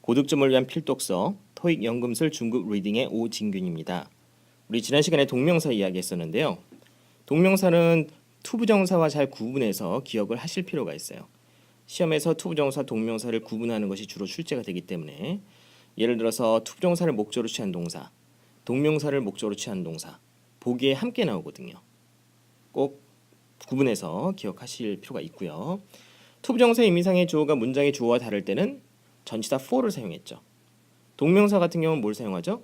고득점을 위한 필독서 토익 연금술 중급 리딩의 오진균입니다. 우리 지난 시간에 동명사 이야기했었는데요. 동명사는 투부정사와 잘 구분해서 기억을 하실 필요가 있어요. 시험에서 투부정사, 동명사를 구분하는 것이 주로 출제가 되기 때문에 예를 들어서 투부정사를 목적으로 취한 동사, 동명사를 목적으로 취한 동사 보기에 함께 나오거든요. 꼭 구분해서 기억하실 필요가 있고요. 투부정사 의미상의 주어가 문장의 주어와 다를 때는 전치사 for를 사용했죠. 동명사 같은 경우는 뭘 사용하죠?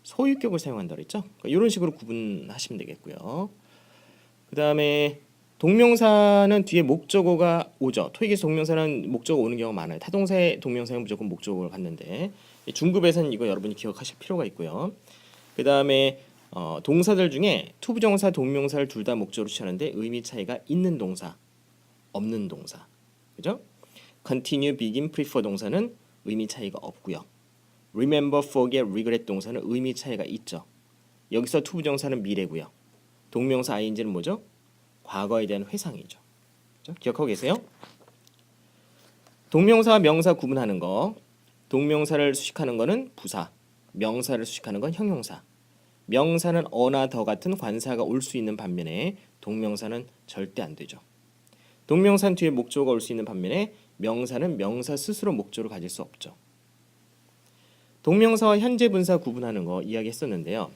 소유격을 사용한다고 했죠. 그러니까 이런 식으로 구분하시면 되겠고요. 그 다음에 동명사는 뒤에 목적어가 오죠. 토익에서 동명사는 목적어 오는 경우가 많아요. 타동사의 동명사는 무조건 목적어를 갖는데 중급에서는 이거 여러분이 기억하실 필요가 있고요. 그 다음에 동사들 중에 투부정사, 동명사를 둘 다 목적으로 취하는데 의미 차이가 있는 동사, 없는 동사, 그죠? continue, begin, prefer 동사는 의미 차이가 없고요. remember, forget, regret 동사는 의미 차이가 있죠. 여기서 투부정사는 미래고요. 동명사 ing는 뭐죠? 과거에 대한 회상이죠. 그렇죠? 기억하고 계세요? 동명사와 명사 구분하는 거. 동명사를 수식하는 거는 부사, 명사를 수식하는 건 형용사. 명사는 어나 더 같은 관사가 올 수 있는 반면에 동명사는 절대 안 되죠. 동명사는 뒤에 목적어가 올 수 있는 반면에 명사는 명사 스스로 목적어를 가질 수 없죠. 동명사와 현재 분사 구분하는 거 이야기했었는데요.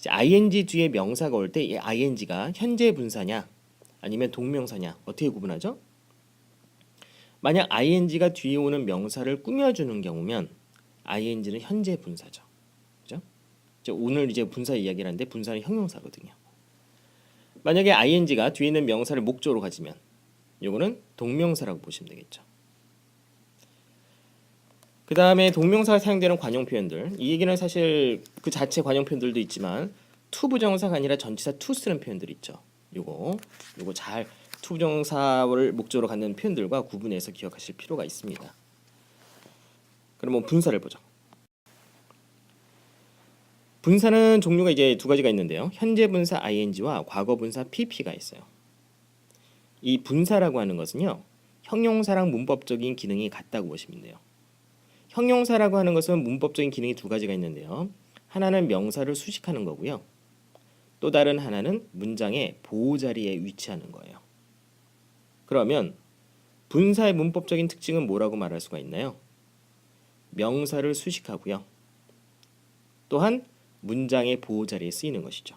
ing 뒤에 명사가 올 때 이 ing가 현재 분사냐 아니면 동명사냐 어떻게 구분하죠? 만약 ing가 뒤에 오는 명사를 꾸며주는 경우면 ing는 현재 분사죠. 그죠? 오늘 이제 분사 이야기를 하는데 분사는 형용사거든요. 만약에 ing가 뒤에 있는 명사를 목적으로 가지면 요거는 동명사라고 보시면 되겠죠. 그 다음에 동명사가 사용되는 관용 표현들, 이 얘기는 사실 그 자체 관용 표현들도 있지만 투부정사가 아니라 전치사 to 쓰는 표현들 있죠. 요거 잘 투부정사를 목적으로 갖는 표현들과 구분해서 기억하실 필요가 있습니다. 그럼 분사를 보죠. 분사는 종류가 이제 두 가지가 있는데요. 현재 분사 ing와 과거 분사 pp가 있어요. 이 분사라고 하는 것은요, 형용사랑 문법적인 기능이 같다고 보시면 돼요. 형용사라고 하는 것은 문법적인 기능이 두 가지가 있는데요. 하나는 명사를 수식하는 거고요. 또 다른 하나는 문장의 보호자리에 위치하는 거예요. 그러면 분사의 문법적인 특징은 뭐라고 말할 수가 있나요? 명사를 수식하고요. 또한 문장의 보호자리에 쓰이는 것이죠.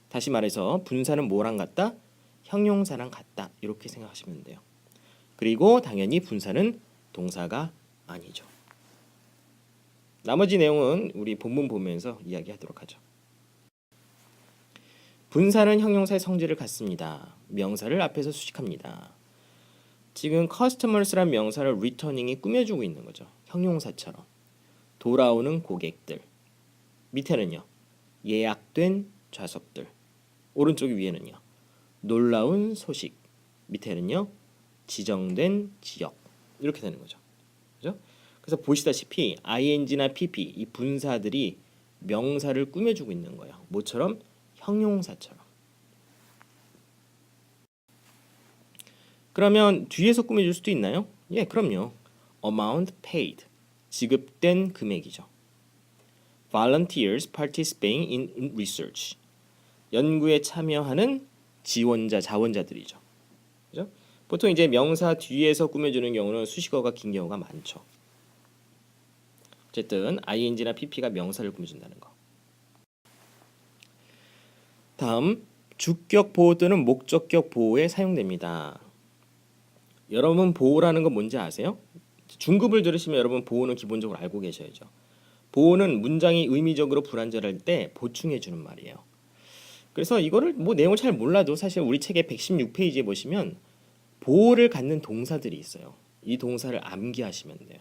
다시 말해서 분사는 뭐랑 같다? 형용사랑 같다. 이렇게 생각하시면 돼요. 그리고 당연히 분사는 동사가 아니죠. 나머지 내용은 우리 본문 보면서 이야기하도록 하죠. 분사는 형용사의 성질을 갖습니다. 명사를 앞에서 수식합니다. 지금 customers란 명사를 returning이 꾸며주고 있는 거죠. 형용사처럼. 돌아오는 고객들. 밑에는요. 예약된 좌석들. 오른쪽 위에는요. 놀라운 소식. 밑에는요. 지정된 지역. 이렇게 되는 거죠. 그죠? 그래서 보시다시피 ing나 pp 이 분사들이 명사를 꾸며주고 있는 거예요. 뭐처럼? 형용사처럼. 그러면 뒤에서 꾸며줄 수도 있나요? 예, 그럼요. amount paid 지급된 금액이죠. volunteers participating in research 연구에 참여하는 지원자, 자원자들이죠. 그죠? 보통 이제 명사 뒤에서 꾸며주는 경우는 수식어가 긴 경우가 많죠. 어쨌든 ing나 pp가 명사를 꾸며준다는 거. 다음 주격 보호 또는 목적격 보호에 사용됩니다. 여러분 보호라는 건 뭔지 아세요? 중급을 들으시면 여러분 보호는 기본적으로 알고 계셔야죠. 보호는 문장이 의미적으로 불완전할 때 보충해 주는 말이에요. 그래서 이거를 뭐 내용을 잘 몰라도 사실 우리 책의 116페이지에 보시면 보호를 갖는 동사들이 있어요. 이 동사를 암기하시면 돼요.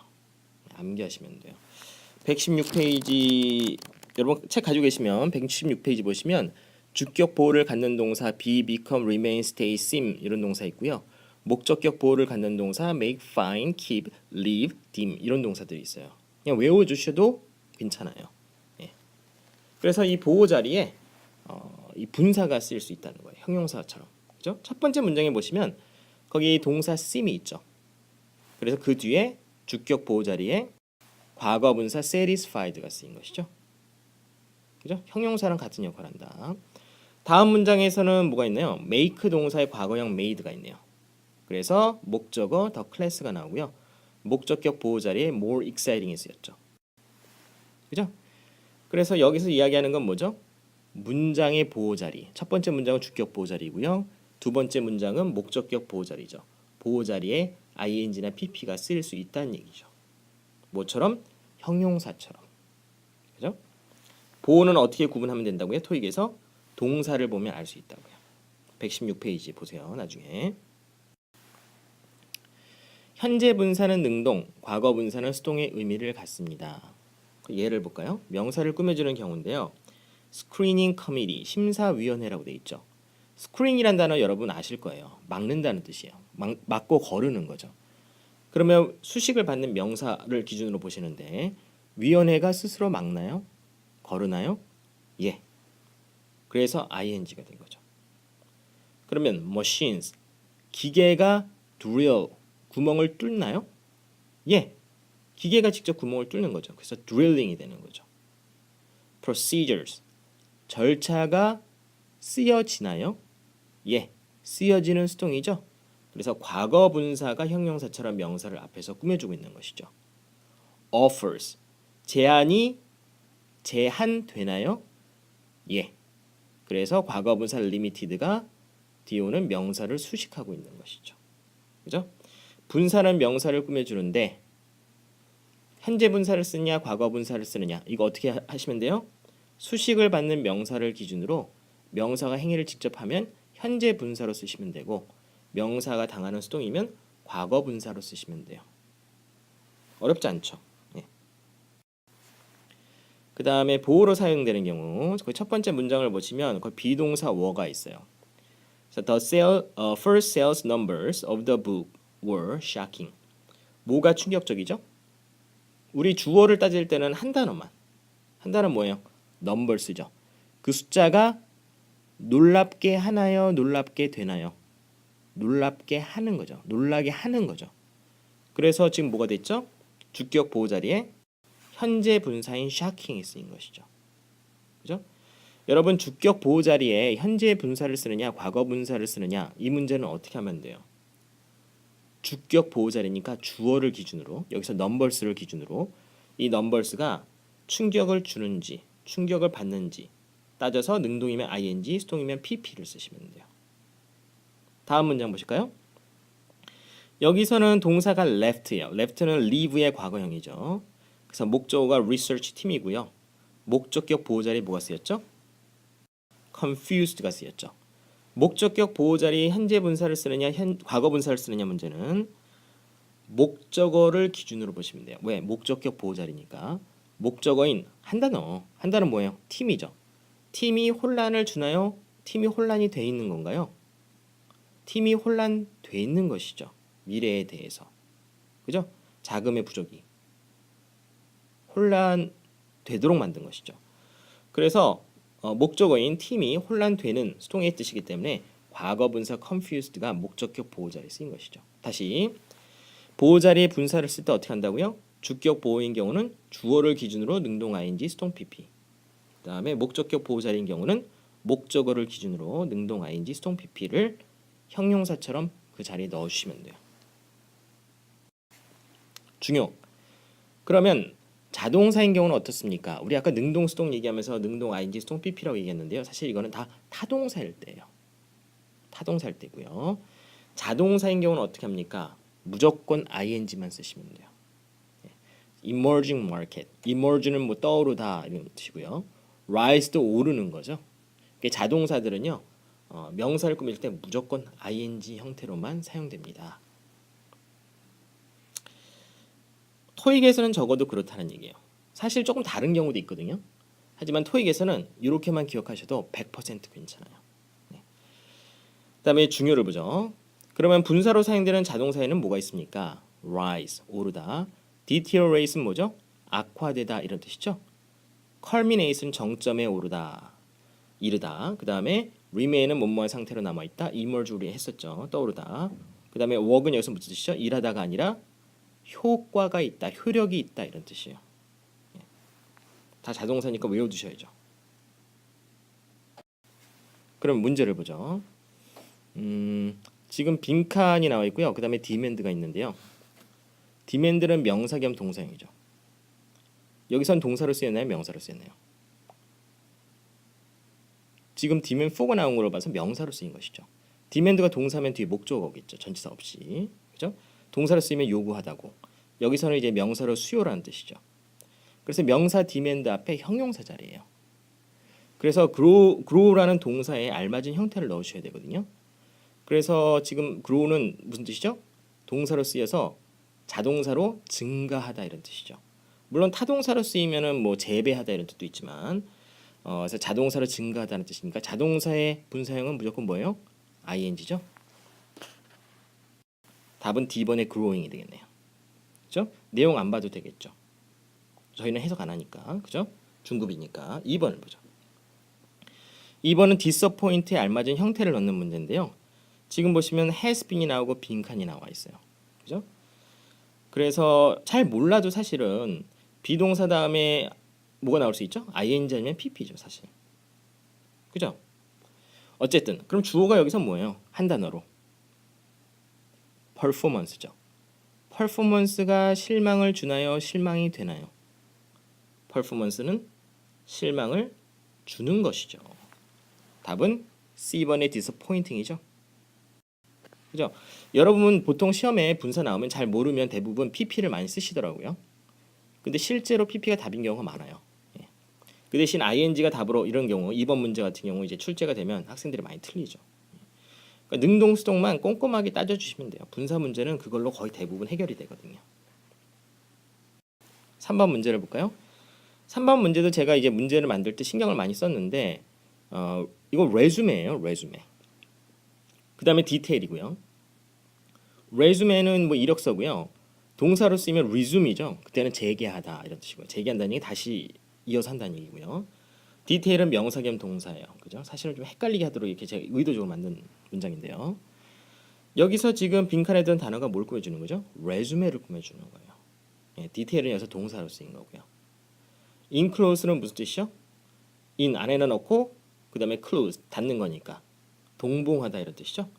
116페이지 여러분 책 가지고 계시면 116페이지 보시면 주격 보호를 갖는 동사 be, become, remain, stay, seem 이런 동사 있고요. 목적격 보호를 갖는 동사 make, find, keep, live, dim 이런 동사들이 있어요. 그냥 외워주셔도 괜찮아요. 예. 그래서 이 보호 자리에 이 분사가 쓰일 수 있다는 거예요. 형용사처럼. 그죠? 첫 번째 문장에 보시면 거기 동사 seem이 있죠. 그래서 그 뒤에 주격 보호 자리에 과거 분사 satisfied가 쓰인 것이죠. 그죠? 형용사랑 같은 역할을 한다. 다음 문장에서는 뭐가 있나요? make 동사의 과거형 made가 있네요. 그래서 목적어 더 클래스가 나오고요. 목적격 보호 자리에 more exciting이 쓰였죠. 그죠? 그래서 여기서 이야기하는 건 뭐죠? 문장의 보호 자리. 첫 번째 문장은 주격 보호 자리고요. 두 번째 문장은 목적격 보호 자리죠. 보호 자리에 ing나 pp가 쓰일 수 있다는 얘기죠. 뭐처럼? 형용사처럼. 그죠? 보호는 어떻게 구분하면 된다고요? 토익에서 동사를 보면 알 수 있다고요. 116페이지 보세요. 나중에. 현재 분사는 능동, 과거 분사는 수동의 의미를 갖습니다. 예를 볼까요? 명사를 꾸며주는 경우인데요. 스크리닝 커미티, 심사위원회라고 돼 있죠. 스크린이란 단어 여러분 아실 거예요. 막는다는 뜻이에요. 막고 거르는 거죠. 그러면 수식을 받는 명사를 기준으로 보시는데 위원회가 스스로 막나요? 거르나요? 예. 그래서 ing가 된 거죠. 그러면 machines, 기계가 drill, 구멍을 뚫나요? 예. 기계가 직접 구멍을 뚫는 거죠. 그래서 drilling이 되는 거죠. procedures, 절차가 쓰여지나요? 예. 쓰여지는 수동이죠. 그래서 과거 분사가 형용사처럼 명사를 앞에서 꾸며주고 있는 것이죠. offers, 제한이 제한되나요? 예. 그래서 과거 분사 limited가 뒤에 오는 명사를 수식하고 있는 것이죠. 그죠? 분사는 명사를 꾸며주는데 현재 분사를 쓰느냐 과거 분사를 쓰느냐 이거 어떻게 하시면 돼요? 수식을 받는 명사를 기준으로 명사가 행위를 직접 하면 현재 분사로 쓰시면 되고 명사가 당하는 수동이면 과거 분사로 쓰시면 돼요. 어렵지 않죠? 네. 그 다음에 보호로 사용되는 경우 그 첫 번째 문장을 보시면 그 비동사 were가 있어요. The first sales numbers of the book were shocking. 뭐가 충격적이죠? 우리 주어를 따질 때는 한 단어만. 한 단어 뭐예요? numbers죠. 그 숫자가 놀랍게 하나요? 놀랍게 되나요? 놀랍게 하는 거죠. 놀라게 하는 거죠. 그래서 지금 뭐가 됐죠? 주격 보호 자리에 현재 분사인 shocking이 쓰인 것이죠. 그죠? 여러분 주격 보호 자리에 현재 분사를 쓰느냐 과거 분사를 쓰느냐 이 문제는 어떻게 하면 돼요? 주격 보호 자리니까 주어를 기준으로 여기서 numbers를 기준으로 이 numbers가 충격을 주는지 충격을 받는지 따져서 능동이면 ing, 수동이면 pp를 쓰시면 돼요. 다음 문장 보실까요? 여기서는 동사가 left예요. left는 leave의 과거형이죠. 그래서 목적어가 research 팀이고요. 목적격 보호 자리에 뭐가 쓰였죠? confused가 쓰였죠. 목적격 보호 자리에 현재 분사를 쓰느냐 과거 분사를 쓰느냐 문제는 목적어를 기준으로 보시면 돼요. 왜? 목적격 보호 자리니까. 목적어인 한 단어 뭐예요? 팀이죠. 팀이 혼란을 주나요? 팀이 혼란이 돼 있는 건가요? 팀이 혼란돼 있는 것이죠. 미래에 대해서. 그죠? 자금의 부족이 혼란되도록 만든 것이죠. 그래서 목적어인 팀이 혼란되는 수동의 뜻이기 때문에 과거 분사 confused가 목적격 보호 자리에 쓰인 것이죠. 다시 보호 자리에 분사를 쓸 때 어떻게 한다고요? 주격 보호인 경우는 주어를 기준으로 능동 ing, 수동 pp. 그다음에 목적격 보호 자리인 경우는 목적어를 기준으로 능동 ing, 수동 pp를 형용사처럼 그 자리에 넣어주시면 돼요. 중요. 그러면 자동사인 경우는 어떻습니까? 우리 아까 능동 수동 얘기하면서 능동 ing, 수동 pp라고 얘기했는데요. 사실 이거는 다 타동사일 때예요. 타동사일 때고요. 자동사인 경우는 어떻게 합니까? 무조건 ing만 쓰시면 돼요. emerging market. emerge는 뭐 떠오르다 이런 뜻이고요. rise도 오르는 거죠. 자동사들은요. 명사를 꾸밀 때 무조건 ing 형태로만 사용됩니다. 토익에서는 적어도 그렇다는 얘기예요. 사실 조금 다른 경우도 있거든요. 하지만 토익에서는 이렇게만 기억하셔도 100% 괜찮아요. 네. 그다음에 중요를 보죠. 그러면 분사로 사용되는 자동사에는 뭐가 있습니까? rise, 오르다. deteriorate는 뭐죠? 악화되다 이런 뜻이죠. culminate는 정점에 오르다, 이르다. 그 다음에 remain은 뭐뭐한 상태로 남아있다. emerge 우리 했었죠. 떠오르다. 그 다음에 work은 여기서 무슨 뜻이죠? 일하다가 아니라 효과가 있다, 효력이 있다 이런 뜻이에요. 다 자동사니까 외워두셔야죠. 그럼 문제를 보죠. 지금 빈칸이 나와 있고요. 그 다음에 demand가 있는데요. demand는 명사 겸 동사형이죠. 여기선 동사로 쓰였나요? 명사로 쓰였나요? 지금 demand for가 나온 걸로 봐서 명사로 쓰인 것이죠. demand가 동사면 뒤에 목적어가 오겠죠. 전치사 없이. 그죠? 동사로 쓰이면 요구하다고. 여기서는 이제 명사로 수요라는 뜻이죠. 그래서 명사 demand 앞에 형용사 자리예요. 그래서 grow라는 동사에 알맞은 형태를 넣으셔야 되거든요. 그래서 지금 grow는 무슨 뜻이죠? 동사로 쓰여서 자동사로 증가하다 이런 뜻이죠. 물론 타동사로 쓰이면은 뭐 재배하다 이런 뜻도 있지만 그래서 자동사로 증가하다는 뜻이니까 자동사의 분사형은 무조건 뭐예요? ing죠. 답은 D번의 growing이 되겠네요. 그죠? 내용 안 봐도 되겠죠. 저희는 해석 안 하니까. 그죠? 중급이니까. 2번을 보죠. 2번은 disappoint에 알맞은 형태를 넣는 문제인데요. 지금 보시면 has been이 나오고 빈칸이 나와 있어요. 그죠? 그래서 잘 몰라도 사실은 비동사 다음에 뭐가 나올 수 있죠? ing 아니면 pp죠, 사실. 그죠? 어쨌든 그럼 주어가 여기서 뭐예요? 한 단어로 performance죠. performance가 실망을 주나요? 실망이 되나요? performance는 실망을 주는 것이죠. 답은 C번의 disappointing이죠. 그죠? 여러분 보통 시험에 분사 나오면 잘 모르면 대부분 pp를 많이 쓰시더라고요. 근데 실제로 pp가 답인 경우가 많아요. 예. 그 대신 ing가 답으로 이런 경우 2번 문제 같은 경우 이제 출제가 되면 학생들이 많이 틀리죠. 그러니까 능동수동만 꼼꼼하게 따져주시면 돼요. 분사 문제는 그걸로 거의 대부분 해결이 되거든요. 3번 문제를 볼까요? 3번 문제도 제가 이제 문제를 만들 때 신경을 많이 썼는데 이거 레주메예요. 레주메. 그 다음에 디테일이고요. 레주메는 뭐 이력서고요. 동사로 쓰이면 resume이죠. 그때는 재개하다 이런 뜻이고요. 재개한다는 얘기 다시 이어서 한다는 얘기고요. 디테일은 명사 겸 동사예요. 그죠? 사실은 좀 헷갈리게 하도록 이렇게 제가 의도적으로 만든 문장인데요. 여기서 지금 빈칸에 든 단어가 뭘 꾸며주는 거죠? 레주메를 꾸며주는 거예요. 예, 디테일은 여기서 동사로 쓰인 거고요. enclose는 무슨 뜻이죠? in 안에는 넣고 그 다음에 close 닫는 거니까 동봉하다 이런 뜻이죠.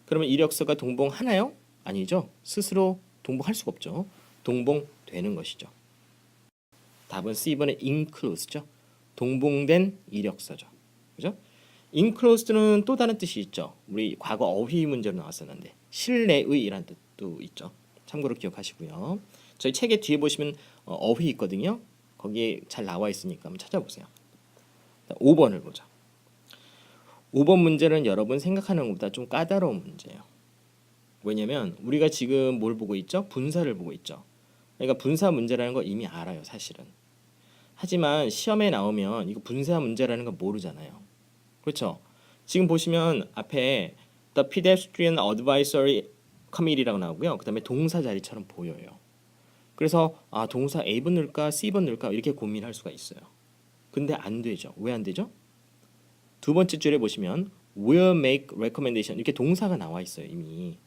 그러면 이력서가 동봉하나요? 아니죠. 스스로 동봉할 수가 없죠. 동봉되는 것이죠. 답은 C번의 enclose죠. 동봉된 이력서죠. 그죠? enclosed는 또 다른 뜻이 있죠. 우리 과거 어휘 문제로 나왔었는데 실내의이라는 뜻도 있죠. 참고로 기억하시고요. 저희 책의 뒤에 보시면 어휘 있거든요. 거기에 잘 나와 있으니까 한번 찾아보세요. 5번을 보자. 5번 문제는 여러분 생각하는 것보다 좀 까다로운 문제예요. 왜냐면 우리가 지금 뭘 보고 있죠? 분사를 보고 있죠. 그러니까 분사 문제라는 거 이미 알아요, 사실은. 하지만 시험에 나오면 이거 분사 문제라는 거 모르잖아요. 그렇죠? 지금 보시면 앞에 The Pedestrian Advisory Committee라고 나오고요. 그 다음에 동사 자리처럼 보여요. 그래서 동사 A번 넣을까 C번 넣을까 이렇게 고민할 수가 있어요. 근데 안 되죠. 왜 안 되죠? 두 번째 줄에 보시면 will make recommendation 이렇게 동사가 나와 있어요. 이미.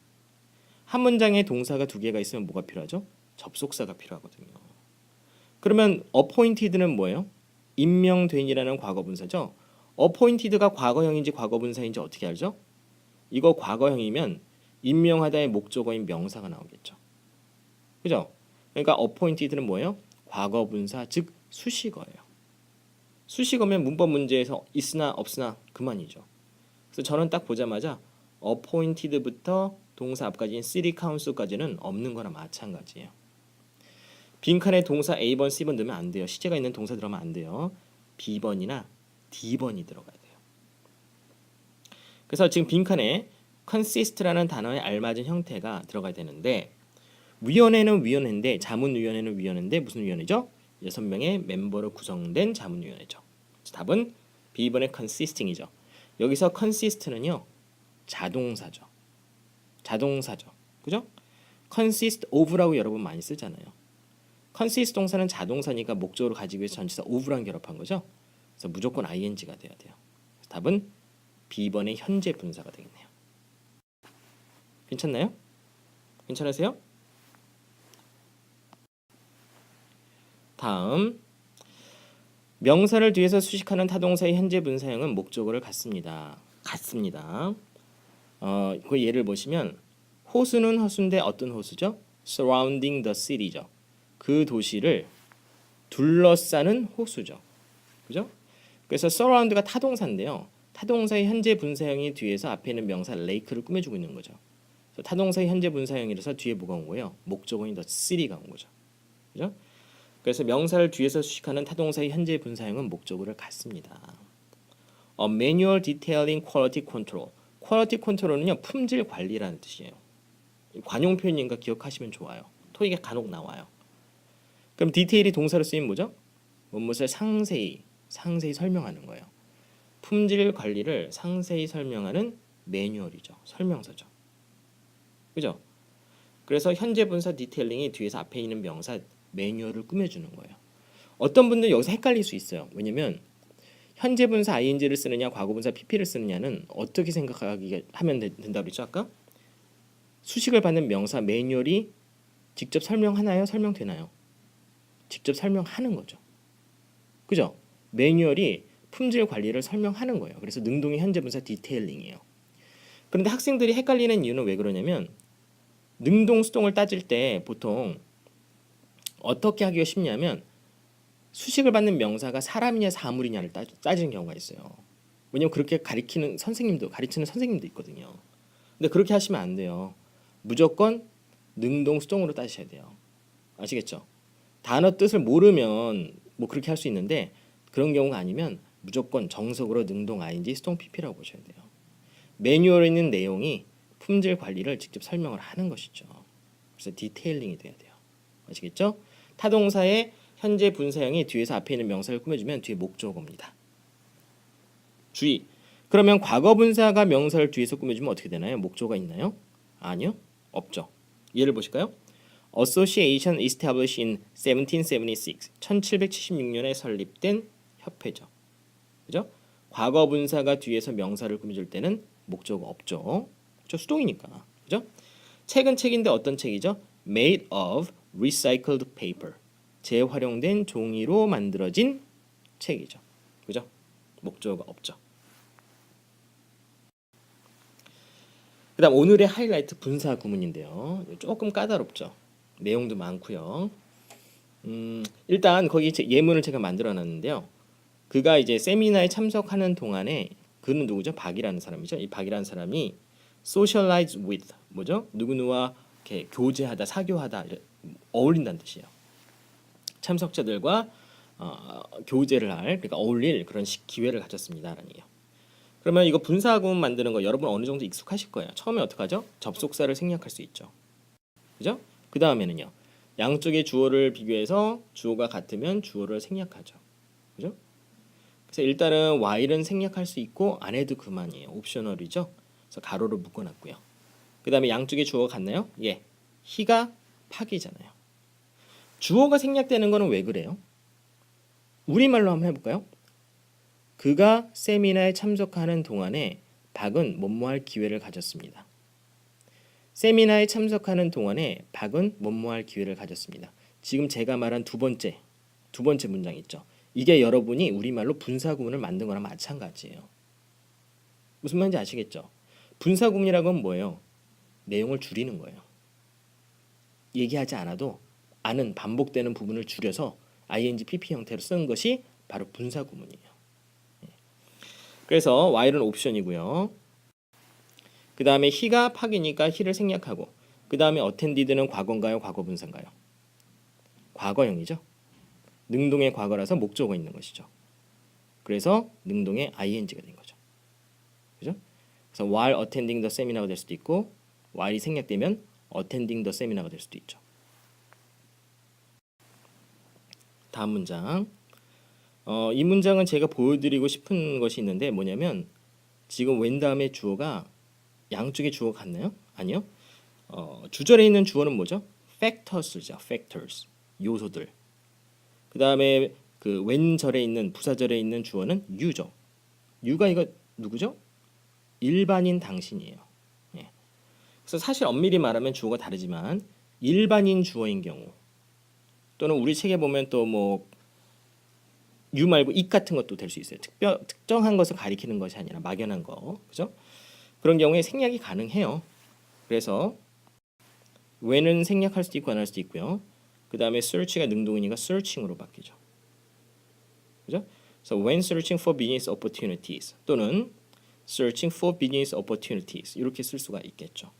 한 문장에 동사가 두 개가 있으면 뭐가 필요하죠? 접속사가 필요하거든요. 그러면 appointed는 뭐예요? 임명된이라는 과거분사죠. appointed가 과거형인지 과거분사인지 어떻게 알죠? 이거 과거형이면 임명하다의 목적어인 명사가 나오겠죠. 그죠? 그러니까 appointed는 뭐예요? 과거분사 즉 수식어예요. 수식어면 문법 문제에서 있으나 없으나 그만이죠. 그래서 저는 딱 보자마자 appointed부터 동사 앞까지인 city council까지는 없는 거나 마찬가지예요. 빈칸에 동사 A번, C번 넣으면 안 돼요. 시제가 있는 동사 들어가면 안 돼요. B번이나 D번이 들어가야 돼요. 그래서 지금 빈칸에 consist라는 단어에 알맞은 형태가 들어가야 되는데 위원회는 위원회인데 자문위원회는 위원회인데 무슨 위원회죠? 6명의 멤버로 구성된 자문위원회죠. 답은 B번의 consisting이죠. 여기서 consist는요. 자동사죠. 자동사죠. 그죠? consist of라고 여러분 많이 쓰잖아요. consist 동사는 자동사니까 목적으로 가지기 위해서 전치사 of랑 결합한 거죠. 그래서 무조건 ing가 돼야 돼요. 답은 B번의 현재 분사가 되겠네요. 괜찮나요? 괜찮으세요? 다음 명사를 뒤에서 수식하는 타동사의 현재 분사형은 목적어를 갖습니다. 그 예를 보시면 호수는 호수인데 어떤 호수죠? Surrounding the city죠. 그 도시를 둘러싸는 호수죠. 그죠? 그래서 surround가 타동사인데요. 타동사의 현재 분사형이 뒤에서 앞에 있는 명사 lake를 꾸며주고 있는 거죠. 그래서 타동사의 현재 분사형이라서 뒤에 뭐가 온 거예요? 목적어인 the city가 온 거죠. 그죠? 그래서 명사를 뒤에서 수식하는 타동사의 현재 분사형은 목적어를 갖습니다. Manual Detailing Quality Control. Quality Control은요 품질 관리라는 뜻이에요. 관용 표현인가 기억하시면 좋아요. 토익에 간혹 나와요. 그럼 디테일이 동사로 쓰인 뭐죠? 무엇을 상세히 설명하는 거예요. 품질 관리를 상세히 설명하는 매뉴얼이죠. 설명서죠. 그죠? 그래서 현재 분사 디테일링이 뒤에서 앞에 있는 명사 매뉴얼을 꾸며주는 거예요. 어떤 분들 여기서 헷갈릴 수 있어요. 왜냐면 현재 분사 ing를 쓰느냐 과거 분사 pp를 쓰느냐는 어떻게 생각하면 된다고 그랬죠 아까? 수식을 받는 명사 매뉴얼이 직접 설명하나요? 설명되나요? 직접 설명하는 거죠. 그죠? 매뉴얼이 품질 관리를 설명하는 거예요. 그래서 능동의 현재 분사 디테일링이에요. 그런데 학생들이 헷갈리는 이유는 왜 그러냐면 능동 수동을 따질 때 보통 어떻게 하기가 쉽냐면 수식을 받는 명사가 사람이냐 사물이냐를 따지는 경우가 있어요. 왜냐면 그렇게 가리치는 선생님도 있거든요. 근데 그렇게 하시면 안 돼요. 무조건 능동 수동으로 따지셔야 돼요. 아시겠죠? 단어 뜻을 모르면 뭐 그렇게 할 수 있는데 그런 경우가 아니면 무조건 정석으로 능동 ing 수동 pp라고 보셔야 돼요. 매뉴얼에 있는 내용이 품질 관리를 직접 설명을 하는 것이죠. 그래서 디테일링이 돼야 돼요. 아시겠죠? 타동사의 현재 분사형이 뒤에서 앞에 있는 명사를 꾸며주면 뒤에 목적어입니다. 주의! 그러면 과거 분사가 명사를 뒤에서 꾸며주면 어떻게 되나요? 목적어가 있나요? 아니요. 없죠. 예를 보실까요? Association established in 1776. 1776년에 설립된 협회죠. 그죠? 과거 분사가 뒤에서 명사를 꾸며줄 때는 목적어 없죠. 그죠? 수동이니까. 그죠? 책은 책인데 어떤 책이죠? Made of recycled paper. 재활용된 종이로 만들어진 책이죠. 그죠? 목적어가 없죠. 그다음 오늘의 하이라이트 분사 구문인데요. 조금 까다롭죠. 내용도 많고요. 일단 거기 예문을 제가 만들어놨는데요. 그가 이제 세미나에 참석하는 동안에 그는 누구죠? 박이라는 사람이죠. 이 박이라는 사람이 socialize with 뭐죠? 누구누구와 이렇게 교제하다, 사교하다, 어울린다는 뜻이에요. 참석자들과 교제를 할, 그러니까 어울릴 그런 기회를 가졌습니다라는 얘기예요. 그러면 이거 분사구문 만드는 거 여러분 어느 정도 익숙하실 거예요. 처음에 어떡하죠? 접속사를 생략할 수 있죠. 그죠? 그 다음에는요. 양쪽의 주어를 비교해서 주어가 같으면 주어를 생략하죠. 그죠? 그래서 일단은 while은 생략할 수 있고 안 해도 그만이에요. 옵셔널이죠. 그래서 가로를 묶어놨고요. 그 다음에 양쪽의 주어가 같나요? 예. he가 파기잖아요. 주어가 생략되는 거는 왜 그래요? 우리말로 한번 해볼까요? 그가 세미나에 참석하는 동안에 박은 뭐뭐할 기회를 가졌습니다. 세미나에 참석하는 동안에 박은 뭐뭐할 기회를 가졌습니다. 지금 제가 말한 두 번째 문장 있죠. 이게 여러분이 우리말로 분사구문을 만든 거랑 마찬가지예요. 무슨 말인지 아시겠죠? 분사구문이라는 건 뭐예요? 내용을 줄이는 거예요. 얘기하지 않아도 아는 반복되는 부분을 줄여서 ing, pp 형태로 쓰는 것이 바로 분사구문이에요. 그래서 while은 옵션이고요. 그 다음에 he가 파기니까 he를 생략하고 그 다음에 attended는 과거인가요? 과거 분사인가요? 과거형이죠. 능동의 과거라서 목적어 있는 것이죠. 그래서 능동의 ing가 된 거죠. 그죠? 그래서 while attending the seminar가 될 수도 있고 while이 생략되면 attending the seminar가 될 수도 있죠. 다음 문장. 이 문장은 제가 보여드리고 싶은 것이 있는데 뭐냐면 지금 when 다음에 주어가 양쪽의 주어가 같나요? 아니요. 주절에 있는 주어는 뭐죠? factors죠. factors. 요소들. 그 다음에 그 when 절에 있는 부사절에 있는 주어는 you죠. you가 이거 누구죠? 일반인 당신이에요. 예. 그래서 사실 엄밀히 말하면 주어가 다르지만 일반인 주어인 경우 또는 우리 책에 보면 또 뭐 you 말고 it 같은 것도 될 수 있어요. 특정한 것을 가리키는 것이 아니라 막연한 거, 그죠? 그런 경우에 생략이 가능해요. 그래서 when은 생략할 수도 있고 안 할 수도 있고요. 그 다음에 search가 능동이니까 searching으로 바뀌죠. 그죠? 그래서 when searching for business opportunities 또는 searching for business opportunities 이렇게 쓸 수가 있겠죠.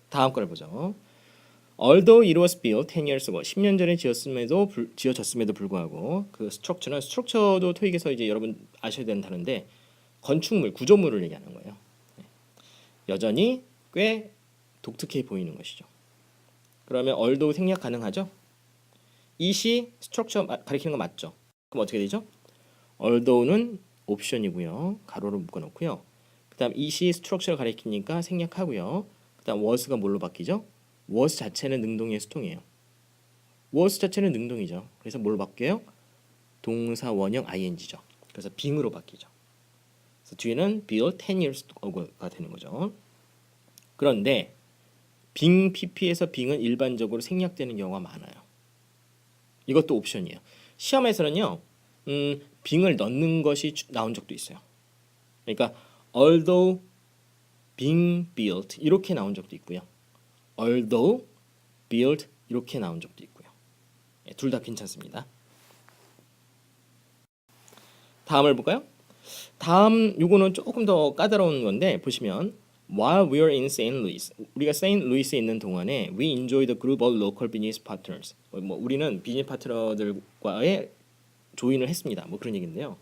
다음 걸 보죠. Although it was built 10 years ago, 10년 전에 지어졌음에도 불구하고 그 스트럭처도 토익에서 이제 여러분 아셔야 되는 단어인데 건축물, 구조물을 얘기하는 거예요. 여전히 꽤 독특해 보이는 것이죠. 그러면 although 생략 가능하죠? it이 스트럭처 가리키는 거 맞죠? 그럼 어떻게 되죠? although는 옵션이고요. 가로로 묶어놓고요. 그 다음 it이 스트럭처를 가리키니까 생략하고요. 그 다음 was가 뭘로 바뀌죠? was 자체는 능동의 수동이에요. was 자체는 능동이죠. 그래서 뭘로 바뀌어요? 동사 원형 ing죠. 그래서 being으로 바뀌죠. 그래서 뒤에는 built 10 years ago가 되는 거죠. 그런데 being pp에서 being은 일반적으로 생략되는 경우가 많아요. 이것도 옵션이에요. 시험에서는요, being을 넣는 것이 나온 적도 있어요. 그러니까 although being built 이렇게 나온 적도 있고요. although built 이렇게 나온 적도 있고요. 둘 다 괜찮습니다. 다음을 볼까요? 다음 요거는 조금 더 까다로운 건데 보시면 while we were in St. Louis 우리가 세인트 루이스에 있는 동안에 we enjoyed a group of local business partners 뭐 우리는 비즈니스 파트너들과의 조인을 했습니다. 뭐 그런 얘기인데요.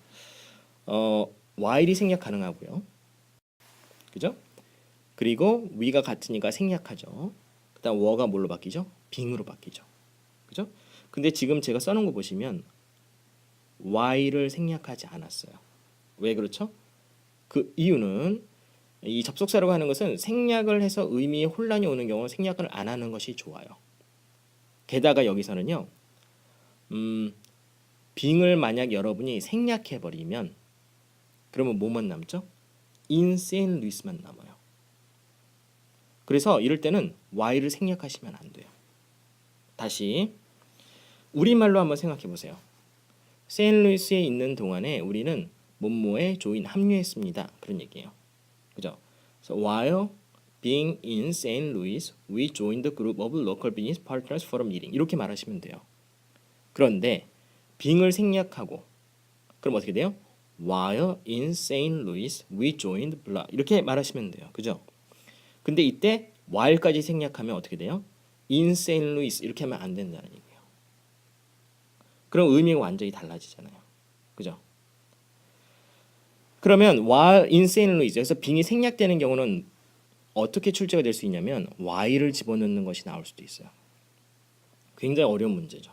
while이 생략 가능하고요. 그죠? 그리고 we가 같으니까 생략하죠. 그다음 were가 뭘로 바뀌죠? being으로 바뀌죠. 그죠? 근데 지금 제가 써놓은 거 보시면 while을 생략하지 않았어요. 왜 그렇죠? 그 이유는 이 접속사라고 하는 것은 생략을 해서 의미에 혼란이 오는 경우 생략을 안 하는 것이 좋아요. 게다가 여기서는요. being을 만약 여러분이 생략해 버리면 그러면 뭐만 남죠? in St. Louis만 남아요. 그래서 이럴 때는 while을 생략하시면 안 돼요. 다시 우리말로 한번 생각해 보세요. 세인루이스에 있는 동안에 우리는 뭐뭐에 조인 합류했습니다. 그런 얘기예요. 그죠? So while being in St. Louis, we joined the group of local business partners for a meeting. 이렇게 말하시면 돼요. 그런데 being을 생략하고 그럼 어떻게 돼요? While in St. Louis, we joined blah. 이렇게 말하시면 돼요. 그죠? 근데 이때 while까지 생략하면 어떻게 돼요? In St. Louis 이렇게 하면 안 된다는 얘기예요. 그럼 의미가 완전히 달라지잖아요. 그죠? 그러면 while in St. Louis 여기서 being이 생략되는 경우는 어떻게 출제가 될 수 있냐면 while을 집어넣는 것이 나올 수도 있어요. 굉장히 어려운 문제죠.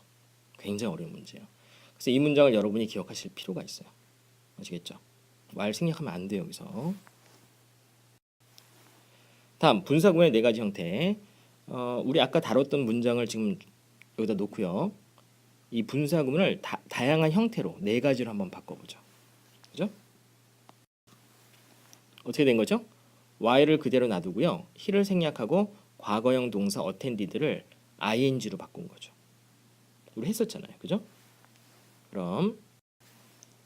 굉장히 어려운 문제예요. 그래서 이 문장을 여러분이 기억하실 필요가 있어요. 아시겠죠? while 생략하면 안 돼요. 여기서. 다음 분사구문의 네 가지 형태. 우리 아까 다뤘던 문장을 지금 여기다 놓고요. 이 분사구문을 다양한 형태로 네 가지로 한번 바꿔보죠. 그죠? 어떻게 된 거죠? while을 그대로 놔두고요. he를 생략하고 과거형 동사 attended를 ing로 바꾼 거죠. 우리 했었잖아요. 그죠? 그럼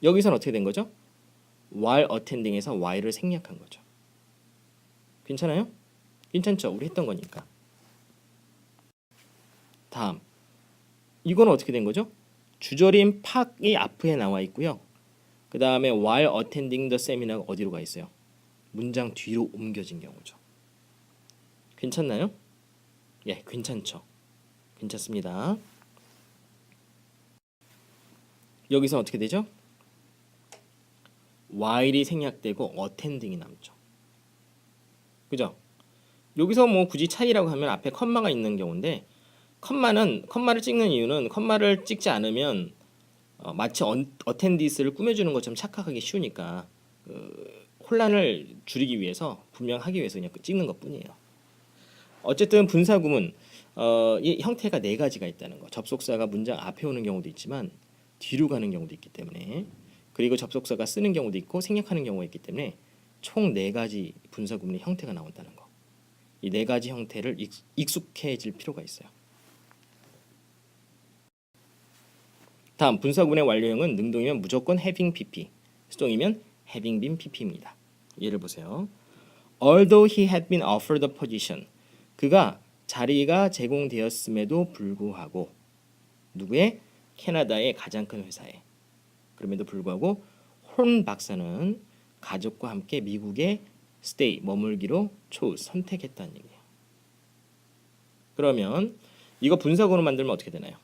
여기서는 어떻게 된 거죠? while attending에서 while을 생략한 거죠. 괜찮아요? 괜찮죠? 우리 했던 거니까. 다음 이건 어떻게 된 거죠? 주절인 팍이 앞에 나와 있고요. 그 다음에 while attending the seminar가 어디로 가 있어요? 문장 뒤로 옮겨진 경우죠. 괜찮나요? 예, 괜찮죠. 괜찮습니다. 여기서 어떻게 되죠? while이 생략되고 attending이 남죠. 그죠? 여기서 뭐 굳이 차이라고 하면 앞에 컴마가 있는 경우인데 컴마를 찍는 이유는 컴마를 찍지 않으면 마치 어텐디스를 꾸며주는 것처럼 착각하기 쉬우니까 혼란을 줄이기 위해서 분명하기 위해서 그냥 찍는 것뿐이에요. 어쨌든 분사구문 이 형태가 네 가지가 있다는 거. 접속사가 문장 앞에 오는 경우도 있지만 뒤로 가는 경우도 있기 때문에 그리고 접속사가 쓰는 경우도 있고 생략하는 경우가 있기 때문에 총 네 가지 분사구문의 형태가 나온다는 거. 이 네 가지 형태를 익숙해질 필요가 있어요. 다음 분사구문의 완료형은 능동이면 무조건 having pp, 수동이면 having been pp입니다. 예를 보세요. Although he had been offered the position, 그가 자리가 제공되었음에도 불구하고 누구의? 캐나다의 가장 큰 회사에. 그럼에도 불구하고 혼 박사는 가족과 함께 미국에 stay, 머물기로 선택했다는 얘기예요. 그러면 이거 분사구문으로 만들면 어떻게 되나요?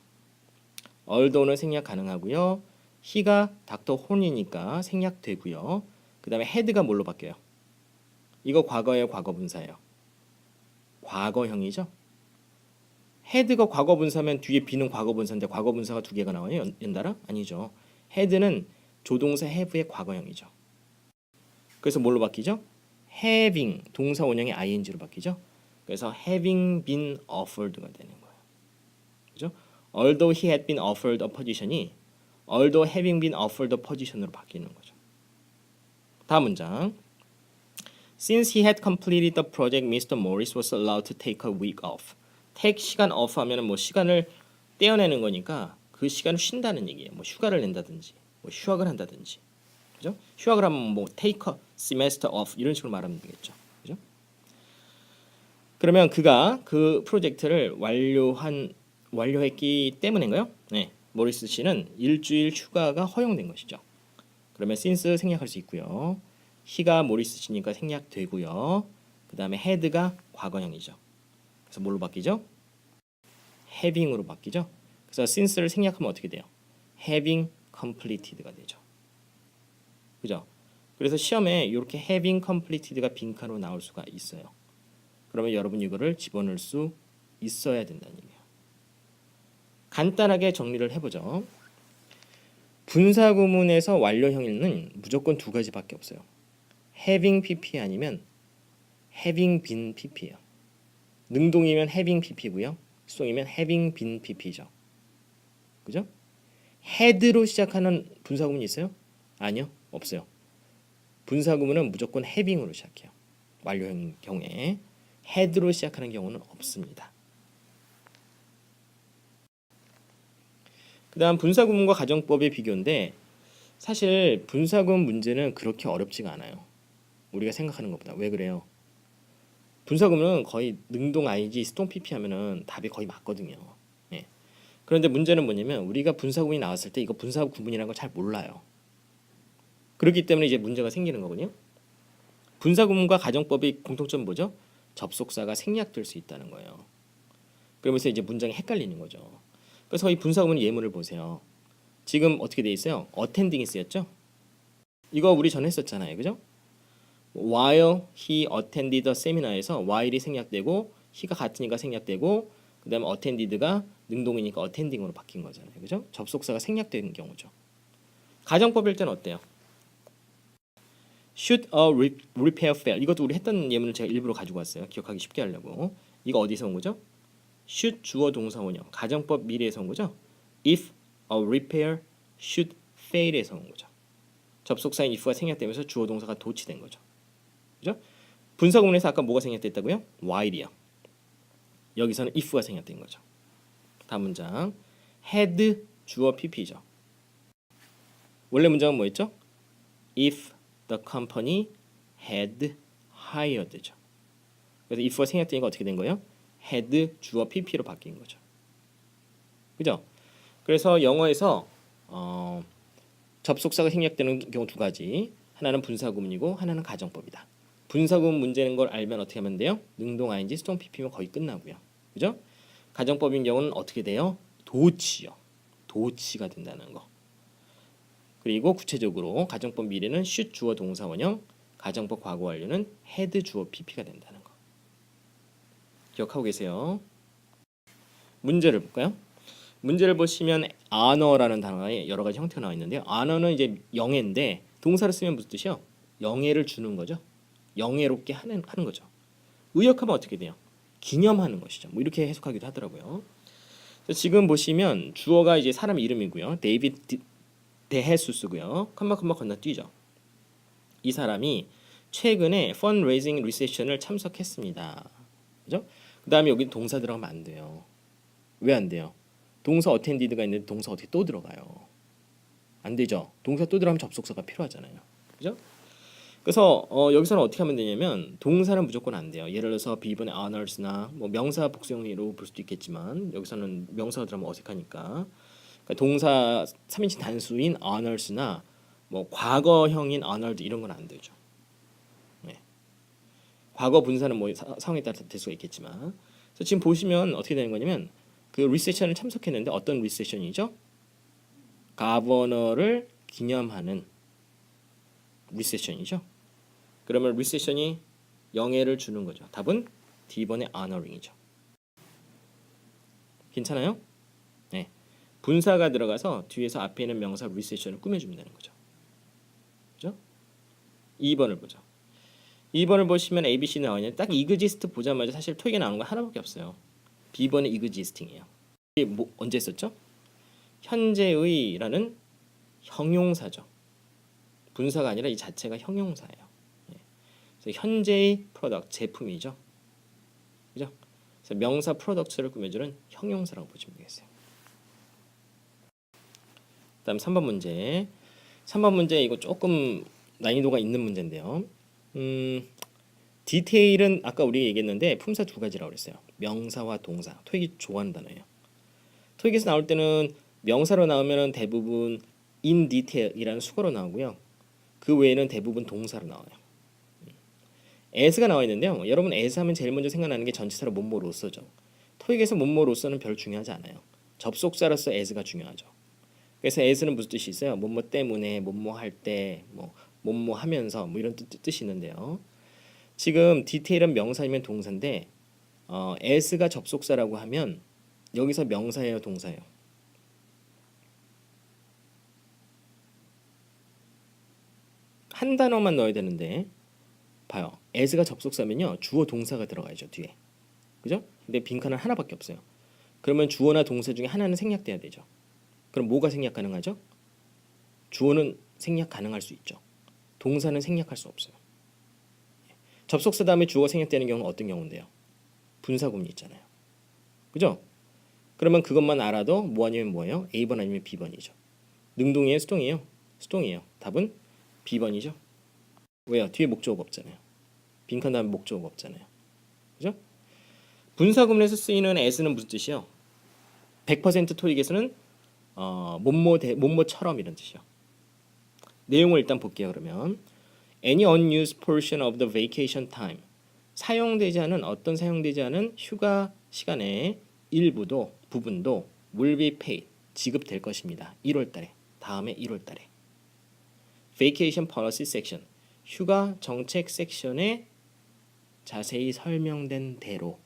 although는 생략 가능하고요. he가 닥터 혼이니까 생략되고요. 그 다음에 had가 뭘로 바뀌어요? 이거 과거예요, 과거 분사예요? 과거형이죠. had가 과거 분사면 뒤에 be는 과거 분사인데 과거 분사가 두 개가 나와요, 연달아? 아니죠. had는 조동사 have의 과거형이죠. 그래서 뭘로 바뀌죠? having 동사 원형의 ing로 바뀌죠. 그래서 having been offered가 되는 거예요. 그죠? Although he had been offered a position이 although having been offered a position으로 바뀌는 거죠. 다음 문장. Since he had completed the project, Mr. Morris was allowed to take a week off. take 시간 off 하면은 뭐 시간을 떼어내는 거니까 그 시간을 쉰다는 얘기예요. 뭐 휴가를 낸다든지, 뭐 휴학을 한다든지, 그죠? 휴학을 하면 뭐 take a semester off 이런 식으로 말하면 되겠죠, 그죠? 그러면 그가 그 프로젝트를 완료했기 때문인가요? 네, 모리스 씨는 일주일 휴가가 허용된 것이죠. 그러면 since 생략할 수 있고요. he가 모리스 씨니까 생략되고요. 그 다음에 had가 과거형이죠. 그래서 뭘로 바뀌죠? having으로 바뀌죠. 그래서 since를 생략하면 어떻게 돼요? having completed가 되죠. 그죠? 그래서 시험에 이렇게 having completed가 빈칸으로 나올 수가 있어요. 그러면 여러분 이거를 집어넣을 수 있어야 된다는 얘기예요. 간단하게 정리를 해보죠. 분사구문에서 완료형은 무조건 두 가지밖에 없어요. having pp 아니면 having been pp예요. 능동이면 having pp고요. 수동이면 having been pp죠. 그죠? had로 시작하는 분사구문이 있어요? 아니요, 없어요. 분사구문은 무조건 having으로 시작해요. 완료형 경우에 had로 시작하는 경우는 없습니다. 그 다음 분사구문과 가정법의 비교인데 사실 분사구문 문제는 그렇게 어렵지가 않아요. 우리가 생각하는 것보다. 왜 그래요? 분사구문은 거의 능동 ing, 수동 pp 하면은 답이 거의 맞거든요. 예. 그런데 문제는 뭐냐면 우리가 분사구문이 나왔을 때 이거 분사구문이라는 걸 잘 몰라요. 그렇기 때문에 이제 문제가 생기는 거거든요. 분사구문과 가정법의 공통점은 뭐죠? 접속사가 생략될 수 있다는 거예요. 그러면서 이제 문장이 헷갈리는 거죠. 그래서 이 분사구문 예문을 보세요. 지금 어떻게 돼 있어요? attending이 쓰였죠? 이거 우리 전에 했었잖아요. 그죠? while he attended the seminar에서 while이 생략되고 he가 같으니까 생략되고 그 다음에 attended가 능동이니까 attending으로 바뀐 거잖아요. 그죠? 접속사가 생략되는 경우죠. 가정법일 때는 어때요? should a repair fail 이것도 우리 했던 예문을 제가 일부러 가지고 왔어요. 기억하기 쉽게 하려고. 이거 어디서 온 거죠? should 주어 동사 원형 가정법 미래에서 온 거죠. if a repair should fail에서 온 거죠. 접속사인 if가 생략되면서 주어 동사가 도치된 거죠. 그죠? 분사구문에서 아까 뭐가 생략됐다고요? while이요. 여기서는 if가 생략된 거죠. 다음 문장 had 주어 pp죠. 원래 문장은 뭐였죠? if the company had hired죠. 그래서 if가 생략되니까 어떻게 된 거예요? had 주어 pp로 바뀐 거죠. 그죠? 그래서 영어에서 접속사가 생략되는 경우 두 가지. 하나는 분사구문이고 하나는 가정법이다. 분사구문 문제는 걸 알면 어떻게 하면 돼요? 능동 ing, 수동 pp면 거의 끝나고요. 그죠? 가정법인 경우는 어떻게 돼요? 도치요. 도치가 된다는 거. 그리고 구체적으로 가정법 미래는 should 주어 동사 원형, 가정법 과거 완료는 had 주어 pp가 된다는 거. 기억하고 계세요? 문제를 볼까요? 문제를 보시면 honor라는 단어에 여러 가지 형태가 나와 있는데요. honor는 이제 영예인데 동사를 쓰면 무슨 뜻이요? 영예를 주는 거죠. 영예롭게 하는 거죠. 의역하면 어떻게 돼요? 기념하는 것이죠. 뭐 이렇게 해석하기도 하더라고요. 지금 보시면 주어가 이제 사람 이름이고요. 데이비드 데헤수스고요. 컴마 건너뛰죠. 이 사람이 최근에 펀레이징 리세션을 참석했습니다. 그죠? 그다음에 여기 동사 들어가면 안 돼요. 왜 안 돼요? 동사 어텐디드가 있는데 동사 어떻게 또 들어가요? 안 되죠. 동사 또 들어가면 접속사가 필요하잖아요. 그죠? 그래서 여기서는 어떻게 하면 되냐면 동사는 무조건 안 돼요. 예를 들어서 비번의 honors나 뭐 명사 복수형으로 볼 수도 있겠지만 여기서는 명사가 들어가면 어색하니까 그러니까 동사 3인칭 단수인 honors나 뭐 과거형인 honored 이런 건 안 되죠. 네. 과거 분사는 뭐 상황에 따라 될 수가 있겠지만 그래서 지금 보시면 어떻게 되는 거냐면 그 리세션을 참석했는데 어떤 리세션이죠? 가버너를 기념하는 리세션이죠. 그러면 리세션이 영예를 주는 거죠. 답은 D번의 honoring이죠. 괜찮아요? 네. 분사가 들어가서 뒤에서 앞에 있는 명사 리세션을 꾸며주면 되는 거죠. 그죠? 2번을 보죠. 2번을 보시면 A, B, C 나오냐? 딱 exist 보자마자 사실 토익에 나오는 건 하나밖에 없어요. B번의 existing이에요. 이게 뭐 언제 썼죠? 현재의라는 형용사죠. 분사가 아니라 이 자체가 형용사예요. 그래서 현재의 프로덕트 제품이죠. 그죠? 그래서 명사 프로덕트를 꾸며주는 형용사라고 보시면 되겠어요. 그다음 3번 문제. 3번 문제 이거 조금 난이도가 있는 문제인데요. 디테일은 아까 우리 얘기했는데 품사 두 가지라고 그랬어요. 명사와 동사. 토익이 좋아하는 단어예요. 토익에서 나올 때는 명사로 나오면 대부분 in detail이라는 수거로 나오고요. 그 외에는 대부분 동사로 나와요. as가 나와 있는데요. 여러분 as 하면 제일 먼저 생각나는 게 전치사로 뭐뭐로서죠. 토익에서 뭐뭐로서는 별 중요하지 않아요. 접속사로서 as가 중요하죠. 그래서 as는 무슨 뜻이 있어요? 뭐뭐 때문에, 뭐뭐 할 때, 뭐뭐 하면서 뭐 이런 뜻이 있는데요. 지금 디테일은 명사이면 동사인데 as가 접속사라고 하면 여기서 명사예요, 동사예요? 한 단어만 넣어야 되는데 봐요. as가 접속사면요. 주어 동사가 들어가야죠, 뒤에. 그죠? 근데 빈칸은 하나밖에 없어요. 그러면 주어나 동사 중에 하나는 생략돼야 되죠. 그럼 뭐가 생략 가능하죠? 주어는 생략 가능할 수 있죠. 동사는 생략할 수 없어요. 접속사 다음에 주어가 생략되는 경우는 어떤 경우인데요? 분사구문이 있잖아요. 그죠? 그러면 그것만 알아도 뭐 아니면 뭐예요? A번 아니면 B번이죠. 능동이에요? 수동이에요? 수동이에요. 답은 B번이죠. 왜요? 뒤에 목적어가 없잖아요. 빈칸 다음에 목적어가 없잖아요. 그죠? 분사구문에서 쓰이는 as는 무슨 뜻이요? 100% 토익에서는 뭐뭐처럼 이런 뜻이요. 내용을 일단 볼게요. 그러면 any unused portion of the vacation time 사용되지 않은 어떤 사용되지 않은 휴가 시간의 일부도 부분도 will be paid 지급될 것입니다. 1월 달에 다음에 1월 달에 vacation policy section 휴가 정책 섹션에 자세히 설명된 대로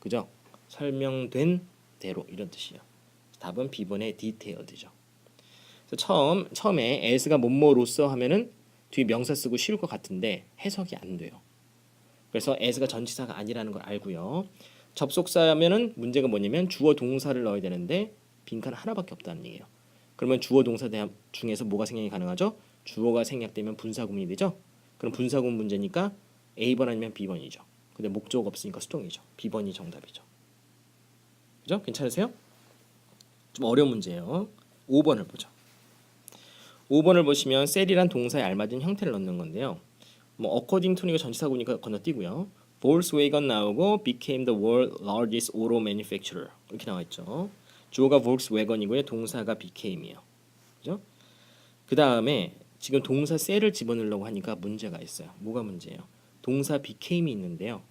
그죠? 설명된 대로 이런 뜻이에요. 답은 B번의 detail드죠. 그래서 처음에 as가 뭐뭐로써 하면은 뒤에 명사 쓰고 쉬울 것 같은데 해석이 안 돼요. 그래서 as가 전치사가 아니라는 걸 알고요. 접속사면은 문제가 뭐냐면 주어 동사를 넣어야 되는데 빈칸 하나밖에 없다는 얘기예요. 그러면 주어 동사 중에서 뭐가 생략이 가능하죠? 주어가 생략되면 분사구문이 되죠. 그럼 분사구문 문제니까 A번 아니면 B번이죠. 근데 목적어가 없으니까 수동이죠. B번이 정답이죠. 그죠? 괜찮으세요? 좀 어려운 문제예요. 5번을 보죠. 5번을 보시면 셀이란 동사에 알맞은 형태를 넣는 건데요. 뭐 according to니까 전치사구니까 건너뛰고요. Volkswagen 나오고 became the world's largest auto manufacturer 이렇게 나와 있죠. 주어가 Volkswagen이고요. 동사가 became이에요. 그죠? 그 다음에 지금 동사 셀을 집어넣으려고 하니까 문제가 있어요. 뭐가 문제예요? 동사 became이 있는데요.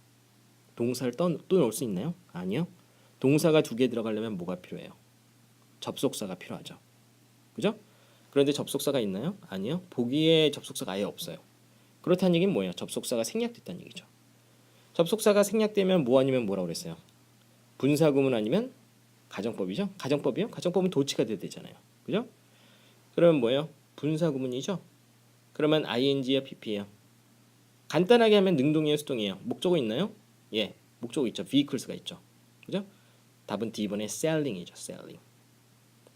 동사를 또 넣을 수 있나요? 아니요. 동사가 두 개 들어가려면 뭐가 필요해요? 접속사가 필요하죠. 그죠? 그런데 접속사가 있나요? 아니요. 보기에 접속사가 아예 없어요. 그렇다는 얘기는 뭐예요? 접속사가 생략됐다는 얘기죠. 접속사가 생략되면 뭐 아니면 뭐라고 그랬어요? 분사구문 아니면 가정법이죠. 가정법이요? 가정법은 도치가 돼야 되잖아요. 그죠? 그러면 뭐예요? 분사구문이죠. 그러면 ing야 pp예요. 간단하게 하면 능동이에요, 수동이에요. 목적어 있나요? 예, 목적어 있죠. vehicles가 있죠. 그죠? 답은 D번의 selling이죠. selling.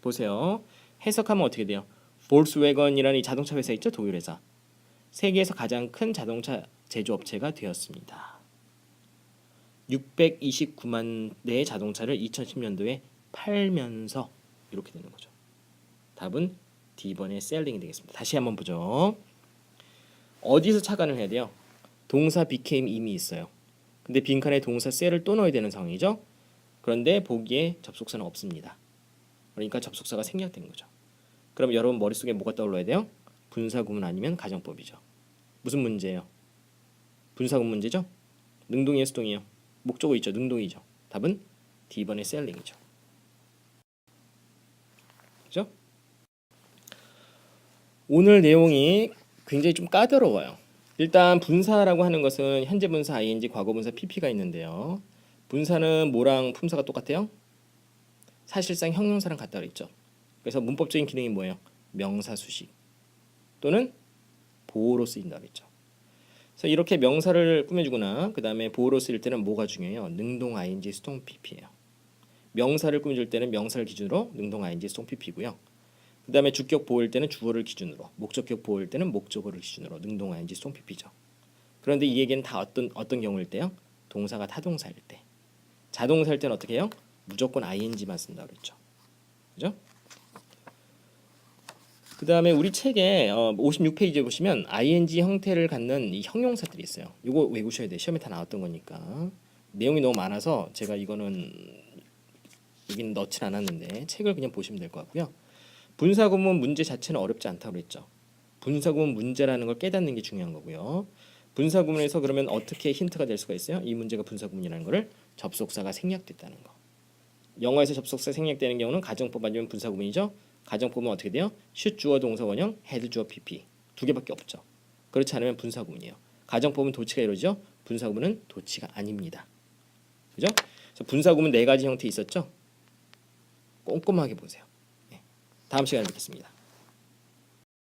보세요. 해석하면 어떻게 돼요? 볼스웨건이라는 이 자동차 회사 있죠? 독일 회사. 세계에서 가장 큰 자동차 제조업체가 되었습니다. 629만 대의 자동차를 2010년도에 팔면서 이렇게 되는 거죠. 답은 D번의 셀링이 되겠습니다. 다시 한번 보죠. 어디서 착안을 해야 돼요? 동사 became 이미 있어요. 근데 빈칸에 동사 셀을 또 넣어야 되는 상황이죠. 그런데 보기에 접속사는 없습니다. 그러니까 접속사가 생략되는 거죠. 그럼 여러분 머릿속에 뭐가 떠올라야 돼요? 분사구문 아니면 가정법이죠. 무슨 문제예요? 분사구문 문제죠? 능동이에요, 수동이에요? 목적어 있죠. 능동이죠. 답은 D번의 셀링이죠. 그죠? 오늘 내용이 굉장히 좀 까다로워요. 일단 분사라고 하는 것은 현재 분사 ing, 과거 분사 pp가 있는데요. 분사는 뭐랑 품사가 똑같아요? 사실상 형용사랑 같다 그랬죠. 그래서 문법적인 기능이 뭐예요? 명사 수식 또는 보호로 쓰인다 그랬죠. 그래서 이렇게 명사를 꾸며주거나 그 다음에 보호로 쓰일 때는 뭐가 중요해요? 능동 ing, 수동 pp예요. 명사를 꾸며줄 때는 명사를 기준으로 능동 ing, 수동 pp고요. 그 다음에 주격 보호일 때는 주어를 기준으로, 목적격 보호일 때는 목적어를 기준으로 능동 ing, 수동 pp죠. 그런데 이 얘기는 다 어떤 경우일 때요? 동사가 타동사일 때. 자동사일 때는 어떻게 해요? 무조건 ing만 쓴다 그랬죠. 그죠? 그 다음에 우리 책에 56페이지에 보시면 ing 형태를 갖는 이 형용사들이 있어요. 이거 외우셔야 돼요. 시험에 다 나왔던 거니까. 내용이 너무 많아서 제가 이거는 여기는 넣진 않았는데 책을 그냥 보시면 될 것 같고요. 분사구문 문제 자체는 어렵지 않다고 그랬죠. 분사구문 문제라는 걸 깨닫는 게 중요한 거고요. 분사구문에서 그러면 어떻게 힌트가 될 수가 있어요? 이 문제가 분사구문이라는 거를 접속사가 생략됐다는 거. 영어에서 접속사 생략되는 경우는 가정법 아니면 분사구문이죠. 가정법은 어떻게 돼요? should 주어 동사 원형, had 주어 pp 두 개밖에 없죠. 그렇지 않으면 분사구문이에요. 가정법은 도치가 이루어지죠. 분사구문은 도치가 아닙니다. 그죠? 그래서 분사구문 네 가지 형태 있었죠. 꼼꼼하게 보세요. 다음 시간에 뵙겠습니다.